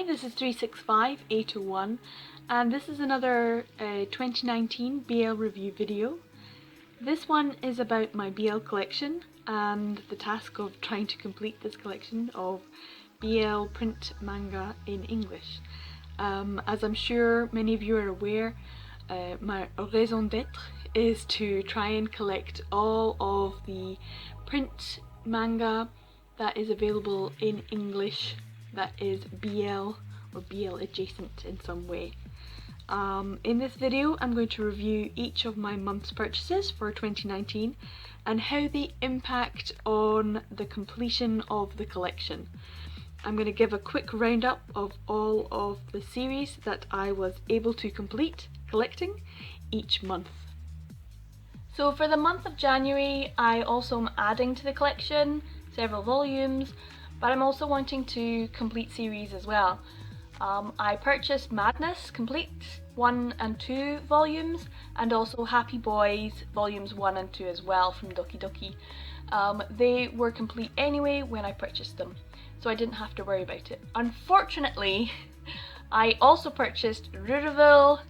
this is 365801 and this is another 2019 BL review video. This one is about my BL collection and the task of trying to complete this collection of BL print manga in English. As I'm sure many of you are aware, my raison d'etre is to try and collect all of the print manga that is available in English that is BL or BL adjacent in some way. In this video I'm going to review each of my month's purchases for 2019 and how they impact on the completion of the collection. I'm going to give a quick roundup of all of the series that I was able to complete collecting each month. So for the month of January I also am adding to the collection several volumes, but I'm also wanting to complete series as well. I purchased Madness Complete 1 and 2 volumes and also Happy Boys volumes 1 and 2 as well from Doki Doki. They were complete anyway when I purchased them, so I didn't have to worry about it. Unfortunately, I also purchased Rureville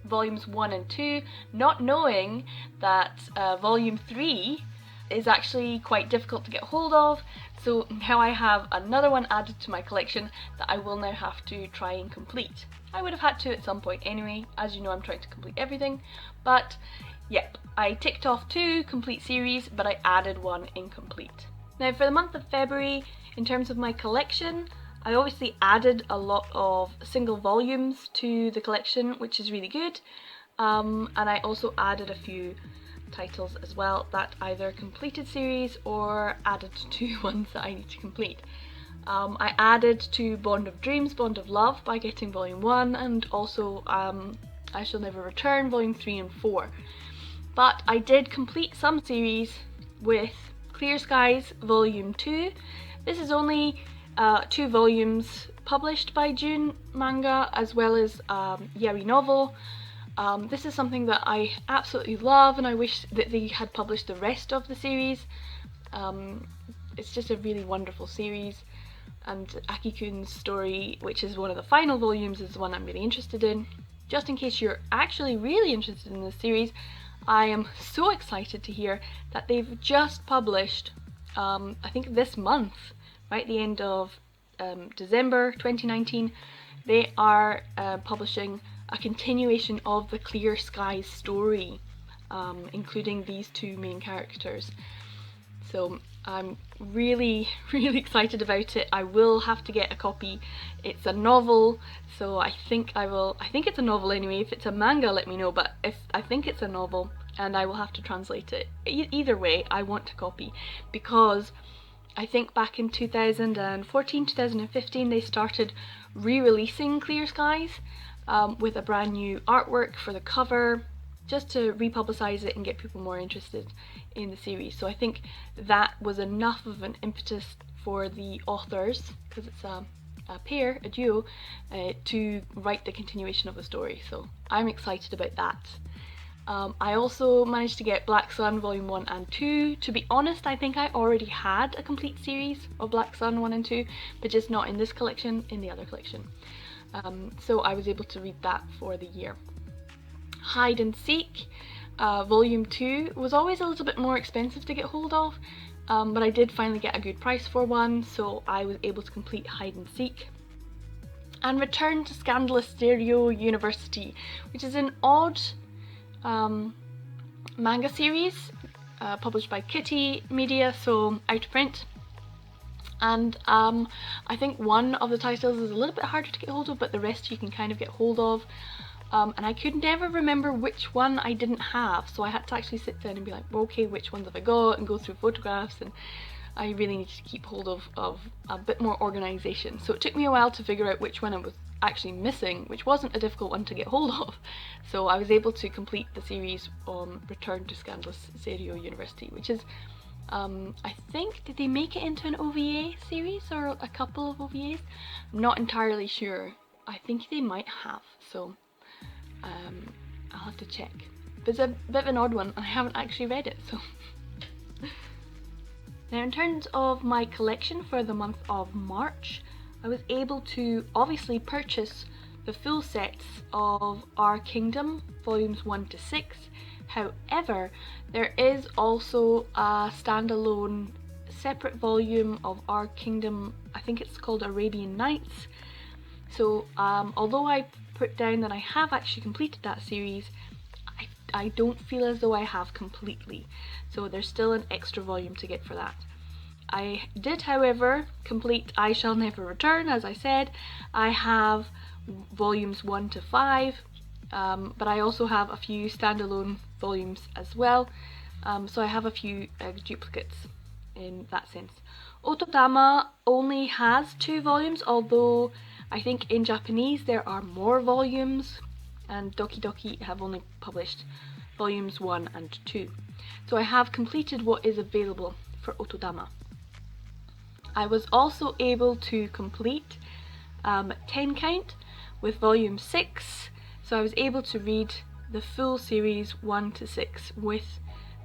volumes 1 and 2, not knowing that volume 3 is actually quite difficult to get hold of, so now I have another one added to my collection that I will now have to try and complete. I would have had to at some point anyway, as you know I'm trying to complete everything, but yep, I ticked off 2 complete series, but I added 1 incomplete. Now for the month of February, in terms of my collection, I obviously added a lot of single volumes to the collection, which is really good, and I also added a few titles as well that either completed series or added to ones that I need to complete. I added to Bond of Dreams, Bond of Love by getting volume 1 and also I Shall Never Return volume 3 and 4. But I did complete some series with Clear Skies volume 2. This is only 2 volumes published by June Manga as well as Yari novel. This is something that I absolutely love and I wish that they had published the rest of the series. It's just a really wonderful series, and Aki-kun's story, which is one of the final volumes, is the one I'm really interested in. Just in case you're actually really interested in this series, I am so excited to hear that they've just published, I think this month, right at the end of December 2019, they are publishing a continuation of the Clear Skies story, including these 2 main characters. So I'm really excited about it. I will have to get a copy. It's a novel, so I think it's a novel anyway. If it's a manga, let me know, but I think it's a novel and I will have to translate it. Either way, I want a copy because I think back in 2014, 2015 they started re-releasing Clear Skies with a brand new artwork for the cover, just to republicise it and get people more interested in the series. So I think that was enough of an impetus for the authors, because it's a pair, a duo, to write the continuation of the story. So I'm excited about that. I also managed to get Black Sun volume 1 and 2. To be honest, I think I already had a complete series of Black Sun 1 and 2, but just not in this collection, in the other collection. So I was able to read that for the year. Hide and Seek volume 2 was always a little bit more expensive to get hold of, but I did finally get a good price for one, so I was able to complete Hide and Seek. And Return to Scandalous Stereo University, which is an odd manga series published by Kitty Media, so out of print. And I think one of the titles is a little bit harder to get hold of, but the rest you can kind of get hold of. And I could never remember which one I didn't have, so I had to actually sit down and be like, well, okay, which ones have I got, and go through photographs, and I really needed to keep hold of a bit more organisation. So it took me a while to figure out which one I was actually missing, which wasn't a difficult one to get hold of. So I was able to complete the series on Return to Scandalous Stereo University, which is, I think, did they make it into an OVA series or a couple of OVAs? I'm not entirely sure. I think they might have, so I'll have to check. But it's a bit of an odd one and I haven't actually read it, so. Now in terms of my collection for the month of March, I was able to obviously purchase the full sets of Our Kingdom volumes 1 to 6. However, there is also a standalone separate volume of Our Kingdom, I think it's called Arabian Nights. So although I put down that I have actually completed that series, I don't feel as though I have completely. So there's still an extra volume to get for that. I did, however, complete I Shall Never Return, as I said. I have volumes 1 to 5, but I also have a few standalone volumes as well. So I have a few duplicates in that sense. Otodama only has 2 volumes, although I think in Japanese there are more volumes, and Doki Doki have only published volumes 1 and 2. So I have completed what is available for Otodama. I was also able to complete 10 Count with volume 6, so I was able to read the full series 1 to 6 with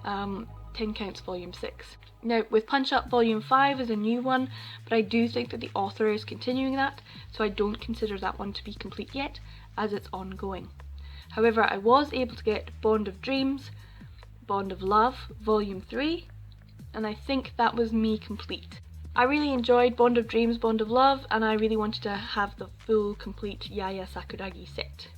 10 Counts volume 6. Now with Punch Up volume 5 is a new one, but I do think that the author is continuing that, so I don't consider that one to be complete yet, as it's ongoing. However, I was able to get Bond of Dreams, Bond of Love volume 3, and I think that was me complete. I really enjoyed Bond of Dreams, Bond of Love, and I really wanted to have the full complete Yaya Sakuragi set.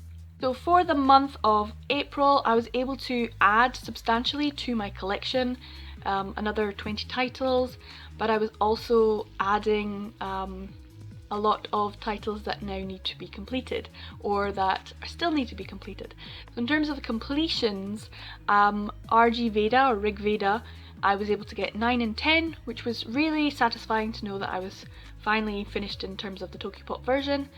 So for the month of April, I was able to add substantially to my collection, another 20 titles, but I was also adding a lot of titles that now need to be completed, or that still need to be completed. So in terms of completions, RG Veda or Rig Veda, I was able to get 9 and 10, which was really satisfying to know that I was finally finished in terms of the Tokyopop version.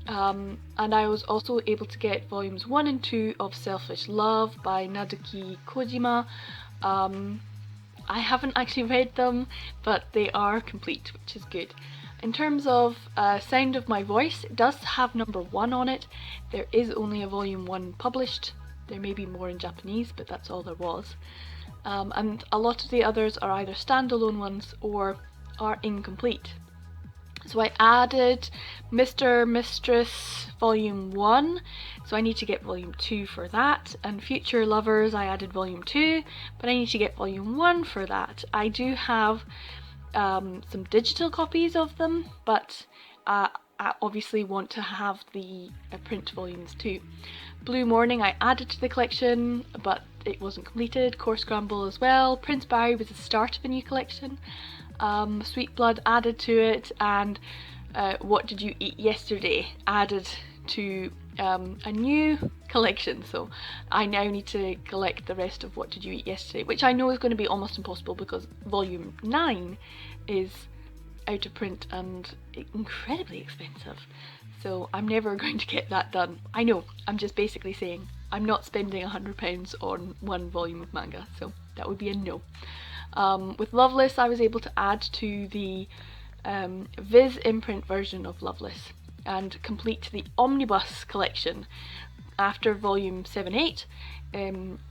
And I was also able to get volumes 1 and 2 of Selfish Love by Naduki Kojima. I haven't actually read them, but they are complete, which is good. In terms of Sound of My Voice, it does have number 1 on it. There is only a volume 1 published. There may be more in Japanese, but that's all there was. And a lot of the others are either standalone ones or are incomplete. So I added Mr. Mistress volume 1, so I need to get volume 2 for that, and Future Lovers I added volume 2, but I need to get volume 1 for that. I do have some digital copies of them, but I obviously want to have the print volumes too. Blue Morning I added to the collection, but it wasn't completed. Core Scramble as well. Prince Barry was the start of a new collection. Sweet Blood added to it, and What Did You Eat Yesterday added to a new collection, so I now need to collect the rest of What Did You Eat Yesterday, which I know is going to be almost impossible because volume 9 is out of print and incredibly expensive, so I'm never going to get that done. I know, I'm just basically saying I'm not spending £100 on one volume of manga, so that would be a no. With Loveless I was able to add to the Viz imprint version of Loveless and complete the omnibus collection after volume 7, 8,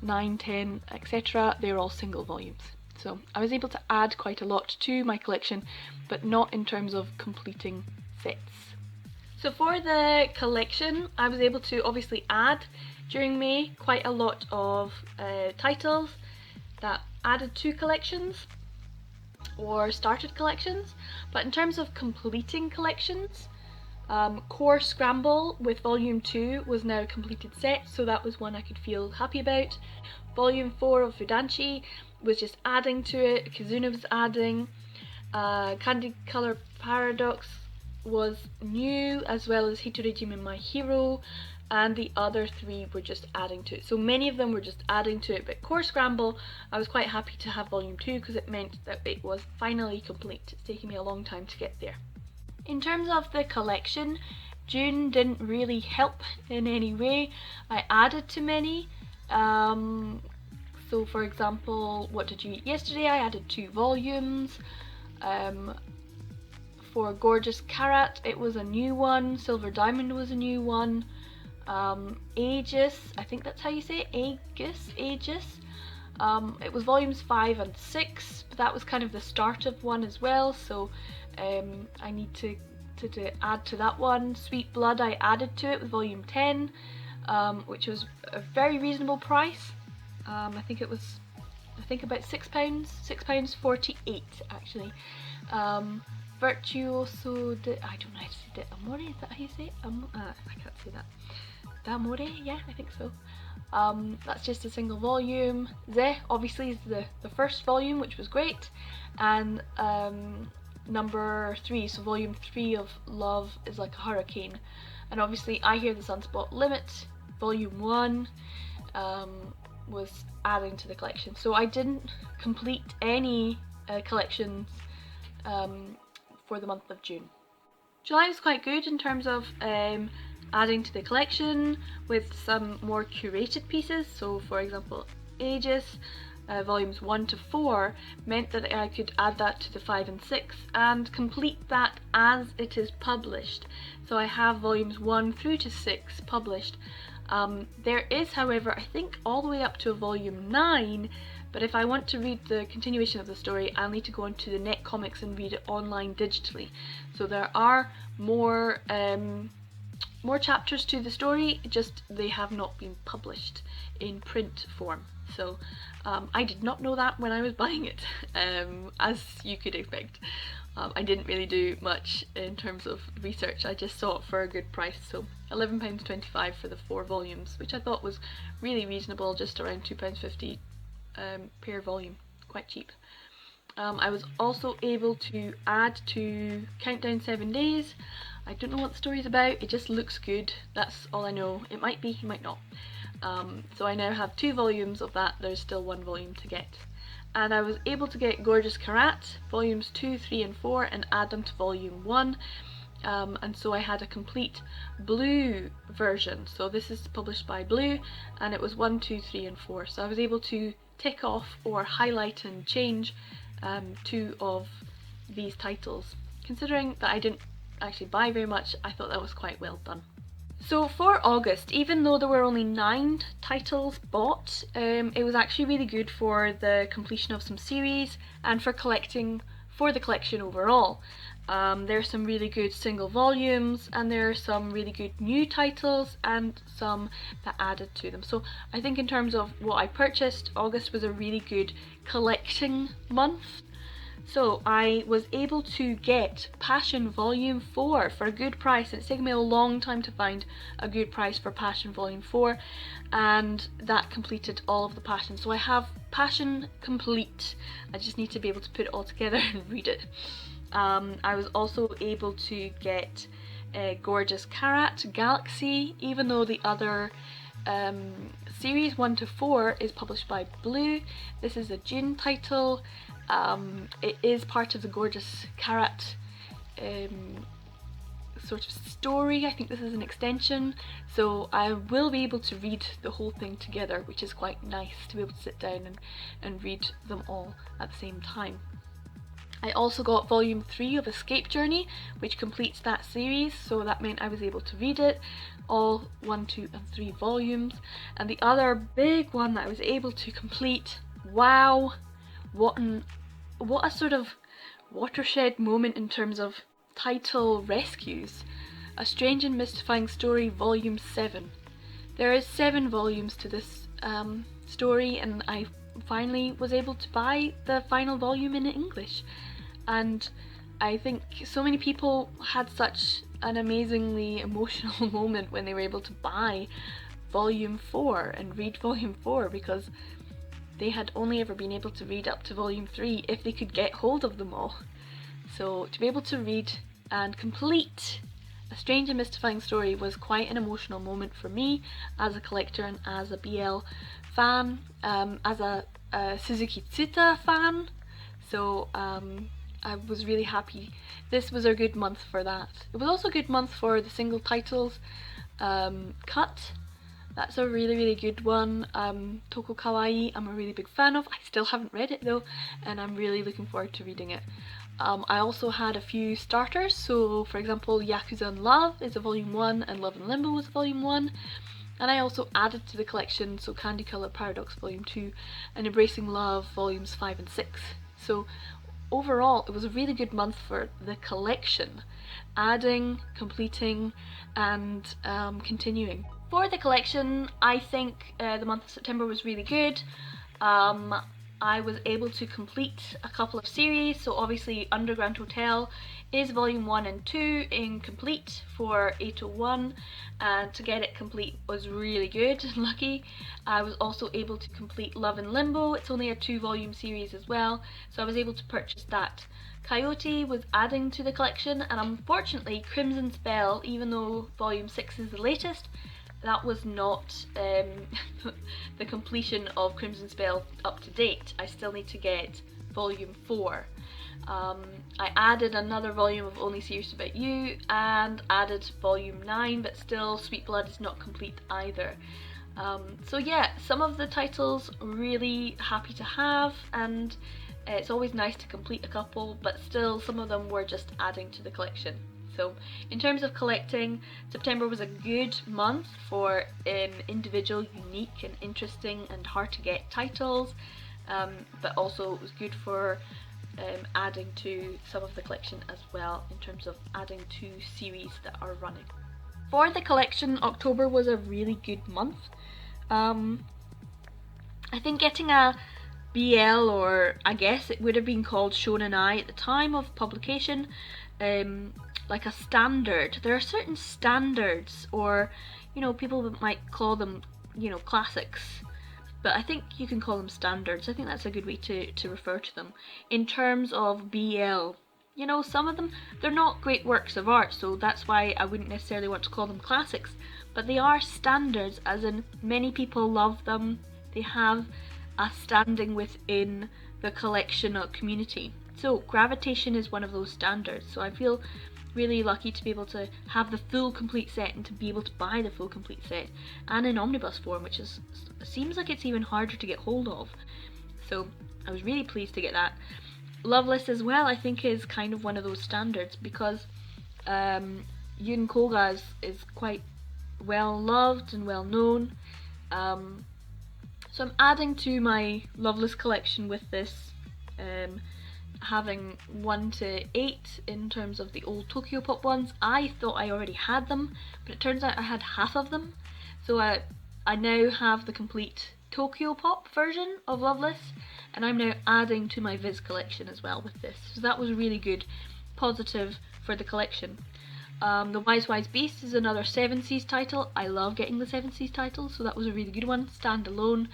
9, 10, etc. They're all single volumes. So I was able to add quite a lot to my collection, but not in terms of completing sets. So for the collection, I was able to obviously add during May quite a lot of titles that added to collections or started collections, but in terms of completing collections, Core Scramble with volume 2 was now a completed set, so that was one I could feel happy about. Volume 4 of Fudanshi was just adding to it. Kizuna was adding. Candy Color Paradox was new, as well as Hitorejime My Hero, and the other 3 were just adding to it. So many of them were just adding to it, but Core Scramble I was quite happy to have volume 2 because it meant that it was finally complete. It's taken me a long time to get there. In terms of the collection, June didn't really help in any way. I added to many. So for example, What Did You Eat Yesterday I added 2 volumes. For Gorgeous Karat it was a new one. Silver Diamond was a new one. Aegis, I think that's how you say it, Aegis. It was volumes 5 and 6, but that was kind of the start of one as well, so I need to to add to that one. Sweet Blood I added to it with volume 10, which was a very reasonable price. I think it was, about £6, £6.48 actually. Virtuoso de, I don't know how to say it, Amore, is that how you say it? I can't say that. D'Amore, yeah, I think so. That's just a single volume. Ze obviously is the first volume, which was great, and number 3, so volume 3 of Love is Like a Hurricane, and obviously I Hear the Sunspot Limit, volume 1, was adding to the collection. So I didn't complete any collections for the month of June. July was quite good in terms of adding to the collection with some more curated pieces. So for example, Aegis, volumes 1 to 4 meant that I could add that to the 5 and 6 and complete that as it is published. So I have volumes 1 through to 6 published. There is, however, I think all the way up to a volume 9, but if I want to read the continuation of the story, I'll need to go onto the net comics and read it online digitally. So there are more chapters to the story, just they have not been published in print form. So I did not know that when I was buying it, as you could expect. I didn't really do much in terms of research, I just saw it for a good price, so £11.25 for the 4 volumes, which I thought was really reasonable, just around £2.50 per volume, quite cheap. I was also able to add to Countdown 7 Days. I don't know what the story's about, it just looks good, that's all I know. It might be, it might not. So I now have 2 volumes of that, there's still 1 volume to get. And I was able to get Gorgeous Karat, volumes 2, 3 and 4 and add them to volume 1. And so I had a complete blue version. So this is published by Blue and it was 1, 2, 3 and 4. So I was able to tick off or highlight and change 2 of these titles. Considering that I didn't actually buy very much, I thought that was quite well done. So for August, even though there were only 9 titles bought, it was actually really good for the completion of some series and for the collection overall. There are some really good single volumes and there are some really good new titles and some that added to them. So I think in terms of what I purchased, August was a really good collecting month. So I was able to get Passion Volume 4 for a good price. It's taken me a long time to find a good price for Passion Volume 4, and that completed all of the Passion. So I have Passion complete. I just need to be able to put it all together and read it. I was also able to get Gorgeous Karat Galaxy, even though the other series 1 to 4 is published by Blue. This is a June title. It is part of the Gorgeous Karat sort of story. I think this is an extension, so I will be able to read the whole thing together, which is quite nice to be able to sit down and read them all at the same time. I also got volume 3 of Escape Journey, which completes that series, so that meant I was able to read it, all 1, 2 and 3 volumes. And the other big one that I was able to complete, wow, what a sort of watershed moment in terms of title rescues. A Strange and Mystifying Story Volume 7. There is 7 volumes to this story, and I finally was able to buy the final volume in English. And I think so many people had such an amazingly emotional moment when they were able to buy volume 4 and read volume 4, because they had only ever been able to read up to volume 3 if they could get hold of them all. So to be able to read and complete A Strange and Mystifying Story was quite an emotional moment for me as a collector and as a BL fan, as a Suzuki Tsuta fan. So I was really happy. This was a good month for that. It was also a good month for the single titles. Cut, that's a really good one. Toko Kawaii, I'm a really big fan of. I still haven't read it though, and I'm really looking forward to reading it. I also had a few starters, so for example Yakuza and Love is a volume 1 and Love and Limbo was volume 1. And I also added to the collection, so Candy Color Paradox volume 2 and Embracing Love volumes 5 and 6. So overall it was a really good month for the collection, adding, completing, and continuing. For the collection, I think the month of September was really good. I was able to complete a couple of series, so obviously Underground Hotel is volume 1 and 2 incomplete for 801, and to get it complete was really good and lucky. I was also able to complete Love in Limbo. It's only a 2-volume series as well, so I was able to purchase that. Coyote was adding to the collection, and unfortunately Crimson Spell, even though volume 6 is the latest, that was not the completion of Crimson Spell up to date. I still need to get volume 4. I added another volume of Only Serious About You and added volume 9, but still Sweet Blood is not complete either. So yeah, some of the titles really happy to have, and it's always nice to complete a couple, but still some of them were just adding to the collection. So in terms of collecting, September was a good month for individual, unique and interesting and hard to get titles, but also it was good for adding to some of the collection as well, in terms of adding to series that are running. For the collection, October was a really good month. I think getting a BL, or I guess it would have been called Shonen Ai at the time of publication, like a standard. There are certain standards, or people might call them classics, but I think you can call them standards. I think that's a good way to refer to them in terms of BL. Some of them, they're not great works of art, so that's why I wouldn't necessarily want to call them classics, but they are standards, as in many people love them. They have a standing within the collection or community. So Gravitation is one of those standards, so I feel really lucky to be able to have the full complete set and to be able to buy the full complete set, and in omnibus form, which seems like it's even harder to get hold of. So I was really pleased to get that. Loveless as well, I think, is kind of one of those standards, because Yun Koga is quite well loved and well known. So I'm adding to my Loveless collection with this, having 1 to 8 in terms of the old Tokyo Pop ones. I thought I already had them, but it turns out I had half of them. So I now have the complete Tokyo Pop version of Loveless, and I'm now adding to my Viz collection as well with this. So that was really good, positive for the collection. The Wise Wise Beast is another 7 Seas title. I love getting the 7 Seas titles, so that was a really good one, standalone.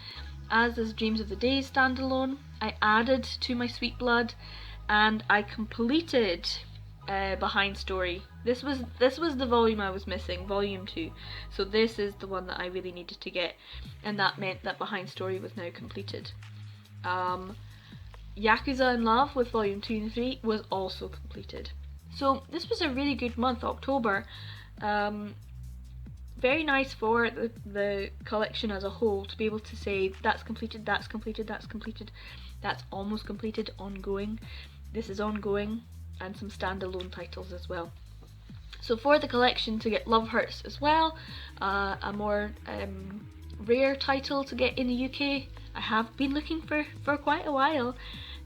As is Dreams of the Day standalone. I added to my Sweet Blood, and I completed Behind Story. This was the volume I was missing, volume 2. So this is the one that I really needed to get, and that meant that Behind Story was now completed. Yakuza in Love with volume 2 and 3 was also completed. So this was a really good month, October. Very nice for the collection as a whole to be able to say that's completed, that's completed, that's completed, that's almost completed, ongoing, this is ongoing, and some standalone titles as well. So for the collection, to get Love Hurts as well, a more rare title to get in the UK. I have been looking for quite a while,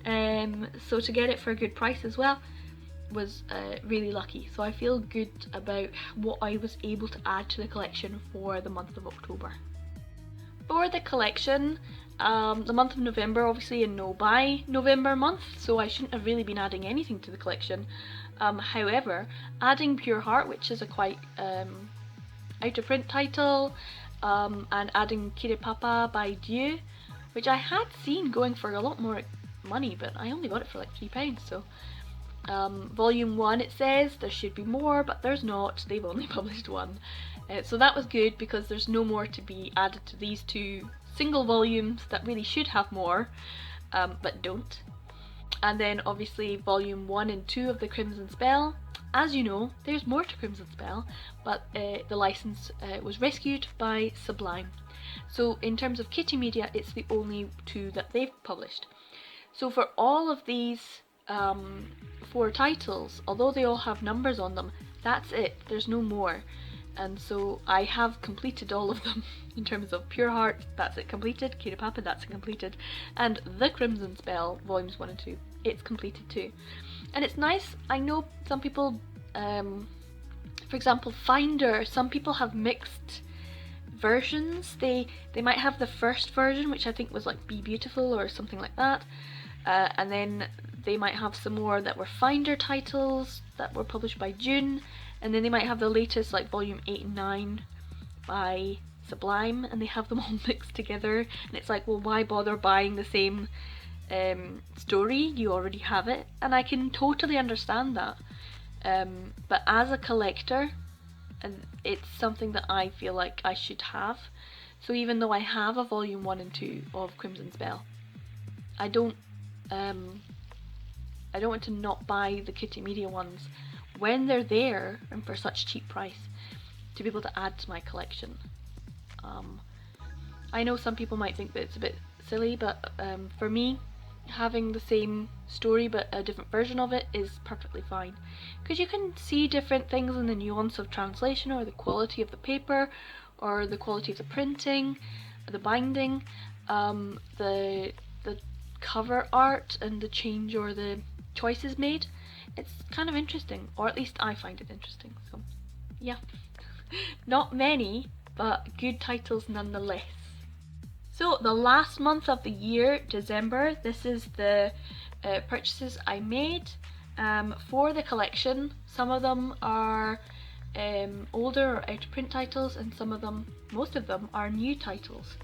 so to get it for a good price as well was really lucky. So I feel good about what I was able to add to the collection for the month of October. For the collection, the month of November, obviously a no-buy November month, so I shouldn't have really been adding anything to the collection. However, adding Pure Heart, which is a quite out-of-print title, and adding Kiripapa by Dieu, which I had seen going for a lot more money, but I only got it for like £3, so volume 1 it says there should be more, but there's not. They've only published 1, so that was good because there's no more to be added to these 2 single volumes that really should have more, but don't. And then obviously volume 1 and 2 of the Crimson Spell. As you know, there's more to Crimson Spell, but the license was rescued by Sublime. So in terms of Kitty Media, it's the only 2 that they've published. So for all of these 4 titles, although they all have numbers on them, that's it, there's no more. And so I have completed all of them in terms of Pure Heart, that's it completed, Kiripapa, that's it completed, and The Crimson Spell, volumes 1 and 2. it's completed too. And it's nice, I know some people, for example Finder, some people have mixed versions. They might have the first version, which I think was like Be Beautiful or something like that, and then they might have some more that were Finder titles that were published by June, and then they might have the latest, like volume 8 and 9 by Sublime, and they have them all mixed together, and it's like, well, why bother buying the same story? You already have it. And I can totally understand that, but as a collector, and it's something that I feel like I should have. So even though I have a volume 1 and 2 of Crimson Spell, I don't want to not buy the Kitty Media ones when they're there and for such cheap price, to be able to add to my collection. I know some people might think that it's a bit silly, but for me, having the same story but a different version of it is perfectly fine, because you can see different things in the nuance of translation, or the quality of the paper, or the quality of the printing, the binding, the cover art, and the change or the choices made. It's kind of interesting, or at least I find it interesting. So yeah, not many, but good titles nonetheless. So the last month of the year, December, this is the purchases I made for the collection. Some of them are older or out of print titles, and some of them, most of them, are new titles.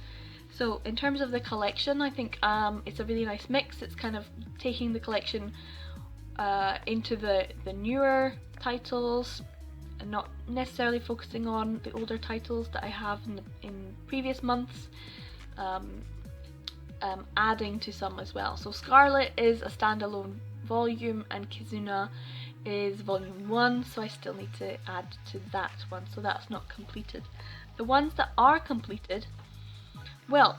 So in terms of the collection, I think it's a really nice mix. It's kind of taking the collection into the newer titles, and not necessarily focusing on the older titles that I have in previous months. Adding to some as well. So Scarlet is a standalone volume, and Kizuna is volume 1, so I still need to add to that one, so that's not completed. The ones that are completed, well,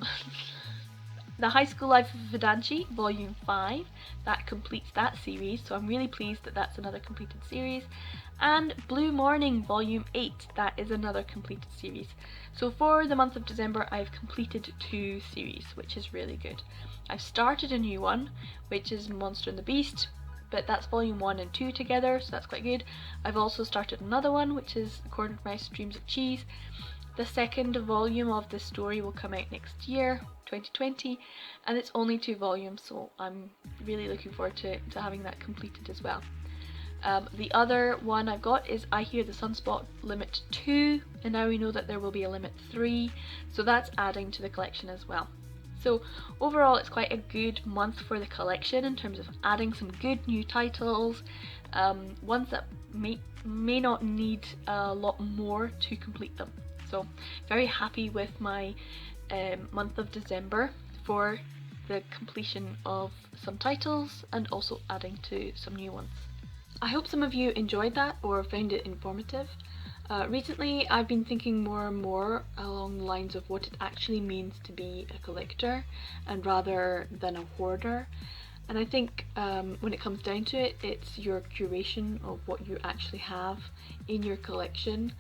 The High School Life of Fudanshi, volume 5, that completes that series, so I'm really pleased that that's another completed series. And Blue Morning, volume 8, that is another completed series. So for the month of December, I've completed 2 series, which is really good. I've started a new one, which is Monster and the Beast, but that's volume 1 and 2 together, so that's quite good. I've also started another one, which is Cornered Mouse Dreams of Cheese. The second volume of this story will come out next year, 2020, and it's only 2 volumes, so I'm really looking forward to having that completed as well. The other one I've got is I Hear the Sunspot Limit 2, and now we know that there will be a Limit 3, so that's adding to the collection as well. So overall, it's quite a good month for the collection in terms of adding some good new titles, ones that may not need a lot more to complete them. So very happy with my month of December for the completion of some titles and also adding to some new ones. I hope some of you enjoyed that or found it informative. Recently I've been thinking more and more along the lines of what it actually means to be a collector, and rather than a hoarder. And I think when it comes down to it, it's your curation of what you actually have in your collection.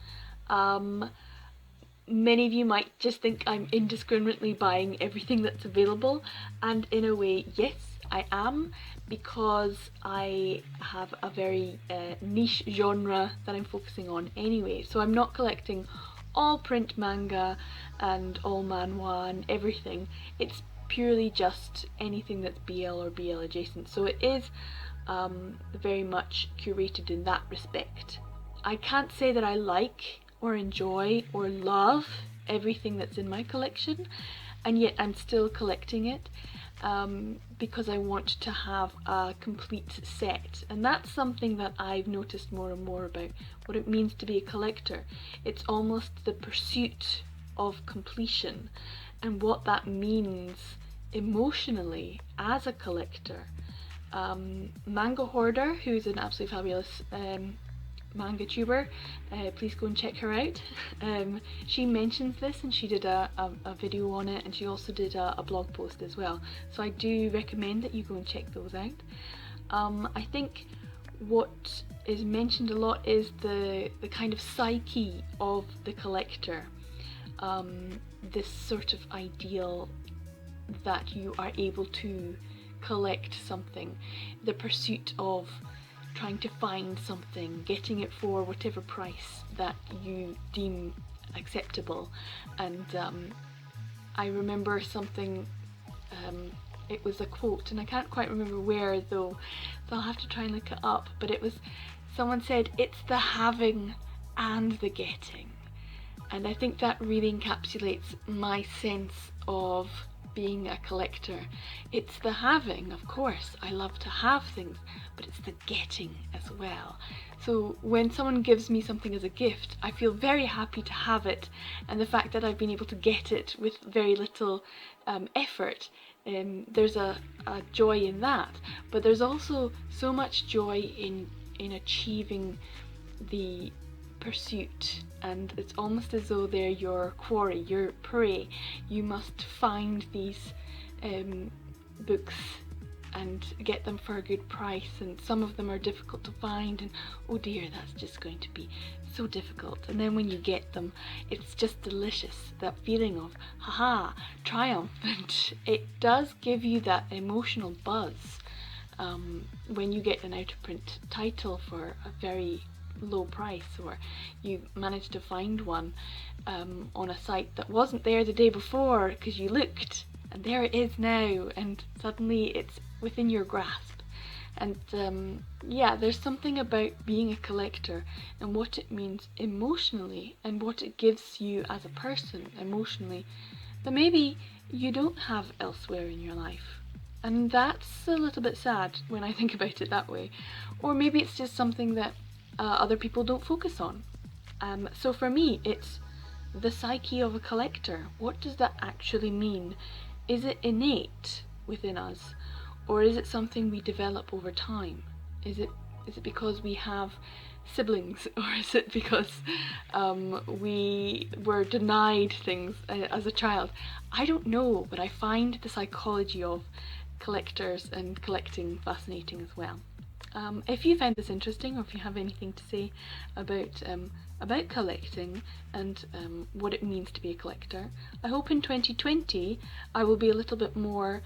Many of you might just think I'm indiscriminately buying everything that's available, and in a way, yes, I am, because I have a very niche genre that I'm focusing on anyway. So I'm not collecting all print manga and all manhwa and everything. It's purely just anything that's BL or BL adjacent. So it is very much curated in that respect. I can't say that I like or enjoy or love everything that's in my collection, and yet I'm still collecting it because I want to have a complete set. And that's something that I've noticed more and more about what it means to be a collector. It's almost the pursuit of completion and what that means emotionally as a collector. MangaHoarder, who's an absolutely fabulous manga tuber, please go and check her out. She mentions this, and she did a video on it, and she also did a blog post as well, so I do recommend that you go and check those out. I think what is mentioned a lot is the kind of psyche of the collector, this sort of ideal that you are able to collect something, the pursuit of trying to find something, getting it for whatever price that you deem acceptable. And I remember something, it was a quote, and I can't quite remember where though, so I'll have to try and look it up, but it was, someone said, it's the having and the getting. And I think that really encapsulates my sense of being a collector. It's the having, of course, I love to have things, but it's the getting as well. So when someone gives me something as a gift, I feel very happy to have it, and the fact that I've been able to get it with very little effort, there's a joy in that. But there's also so much joy in achieving the pursuit, and it's almost as though they're your quarry, your prey. You must find these books and get them for a good price, and some of them are difficult to find, and oh dear, that's just going to be so difficult. And then when you get them, it's just delicious, that feeling of haha, triumph. And it does give you that emotional buzz when you get an out of print title for a very low price, or you manage to find one on a site that wasn't there the day before because you looked, and there it is now, and suddenly it's within your grasp. And yeah, there's something about being a collector and what it means emotionally, and what it gives you as a person emotionally, that maybe you don't have elsewhere in your life. And that's a little bit sad when I think about it that way. Or maybe it's just something that other people don't focus on. So for me, it's the psyche of a collector. What does that actually mean? Is it innate within us, or is it something we develop over time? Is it because we have siblings, or is it because we were denied things as a child? I don't know, but I find the psychology of collectors and collecting fascinating as well. If you found this interesting, or if you have anything to say about collecting and what it means to be a collector, I hope in 2020 I will be a little bit more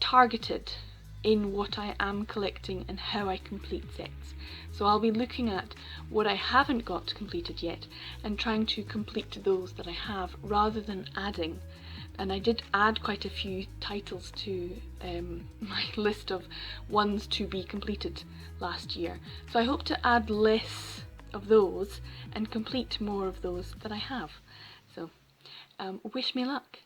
targeted in what I am collecting and how I complete sets. So I'll be looking at what I haven't got completed yet and trying to complete those that I have, rather than adding. And I did add quite a few titles to my list of ones to be completed last year. So I hope to add less of those and complete more of those that I have. So wish me luck.